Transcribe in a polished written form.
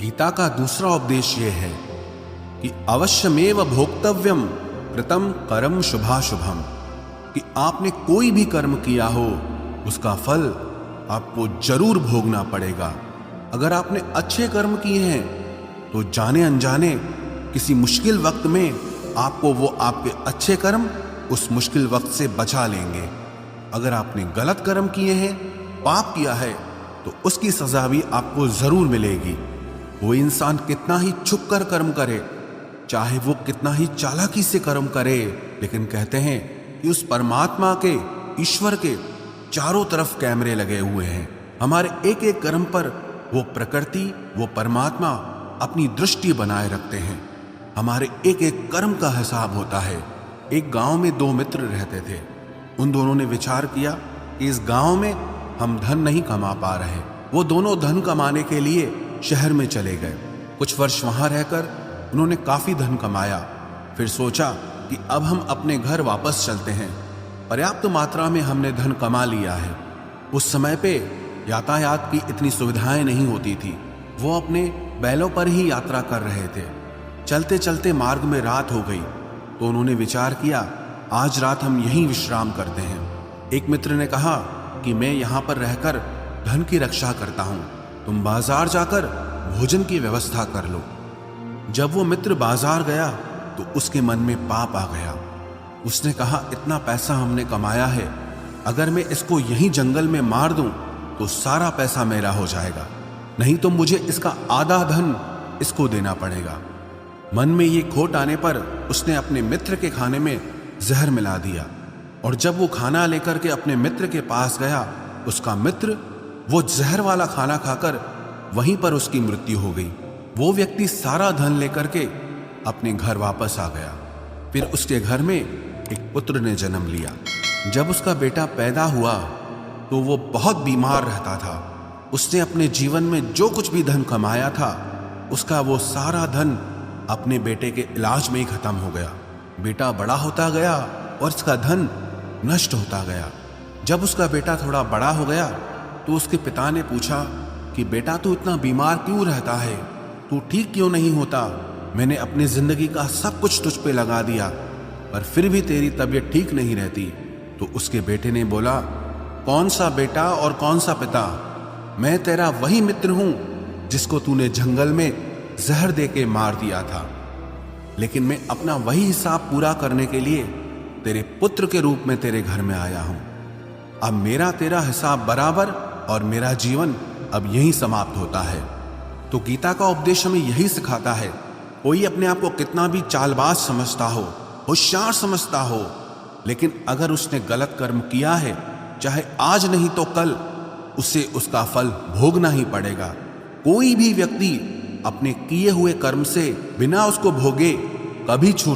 गीता का दूसरा उपदेश यह है कि अवश्यमेव भोक्तव्यम कृतम कर्म शुभाशुभम, कि आपने कोई भी कर्म किया हो उसका फल आपको जरूर भोगना पड़ेगा। अगर आपने अच्छे कर्म किए हैं तो जाने अनजाने किसी मुश्किल वक्त में आपको वो आपके अच्छे कर्म उस मुश्किल वक्त से बचा लेंगे। अगर आपने गलत कर्म किए हैं, पाप किया है, तो उसकी सजा भी आपको जरूर मिलेगी। वो इंसान कितना ही छुप कर कर्म करे, चाहे वो कितना ही चालाकी से कर्म करे, लेकिन कहते हैं कि उस परमात्मा के, ईश्वर के चारों तरफ कैमरे लगे हुए हैं। हमारे एक एक कर्म पर वो प्रकृति, वो परमात्मा अपनी दृष्टि बनाए रखते हैं। हमारे एक एक कर्म का हिसाब होता है। एक गांव में दो मित्र रहते थे। उन दोनों ने विचार किया कि इस गांव में हम धन नहीं कमा पा रहे। वो दोनों धन कमाने के लिए शहर में चले गए। कुछ वर्ष वहां रहकर उन्होंने काफी धन कमाया। फिर सोचा कि अब हम अपने घर वापस चलते हैं, पर्याप्त मात्रा में हमने धन कमा लिया है। उस समय पे यातायात की इतनी सुविधाएं नहीं होती थी। वो अपने बैलों पर ही यात्रा कर रहे थे। चलते चलते मार्ग में रात हो गई तो उन्होंने विचार किया, आज रात हम यहीं विश्राम करते हैं। एक मित्र ने कहा कि मैं यहाँ पर रहकर धन की रक्षा करता हूँ, तुम बाजार जाकर भोजन की व्यवस्था कर लो। जब वो मित्र बाजार गया तो उसके मन में पाप आ गया। उसने कहा, इतना पैसा हमने कमाया है, अगर मैं इसको यहीं जंगल में मार दूं तो सारा पैसा मेरा हो जाएगा, नहीं तो मुझे इसका आधा धन इसको देना पड़ेगा। मन में ये खोट आने पर उसने अपने मित्र के खाने में जहर मिला दिया, और जब वो खाना लेकर के अपने मित्र के पास गया, उसका मित्र वो जहर वाला खाना खाकर वहीं पर उसकी मृत्यु हो गई। वो व्यक्ति सारा धन लेकर के अपने घर वापस आ गया। फिर उसके घर में एक पुत्र ने जन्म लिया। जब उसका बेटा पैदा हुआ तो वो बहुत बीमार रहता था। उसने अपने जीवन में जो कुछ भी धन कमाया था, उसका वो सारा धन अपने बेटे के इलाज में ही खत्म हो गया। बेटा बड़ा होता गया और उसका धन नष्ट होता गया। जब उसका बेटा थोड़ा बड़ा हो गया तो उसके पिता ने पूछा कि बेटा, तू इतना बीमार क्यों रहता है, तू ठीक क्यों नहीं होता? मैंने अपनी जिंदगी का सब कुछ तुझ पे लगा दिया, पर फिर भी तेरी तबीयत ठीक नहीं रहती। तो उसके बेटे ने बोला, कौन सा बेटा और कौन सा पिता? मैं तेरा वही मित्र हूं जिसको तूने जंगल में जहर दे के मार दिया था, लेकिन मैं अपना वही हिसाब पूरा करने के लिए तेरे पुत्र के रूप में तेरे घर में आया हूं। अब मेरा तेरा हिसाब बराबर और मेरा जीवन अब यहीं समाप्त होता है। तो गीता का उपदेश हमें यही सिखाता है, कोई अपने आप को कितना भी चालबाज समझता हो, होशियार समझता हो, लेकिन अगर उसने गलत कर्म किया है, चाहे आज नहीं तो कल उसे उसका फल भोगना ही पड़ेगा। कोई भी व्यक्ति अपने किए हुए कर्म से बिना उसको भोगे कभी छूट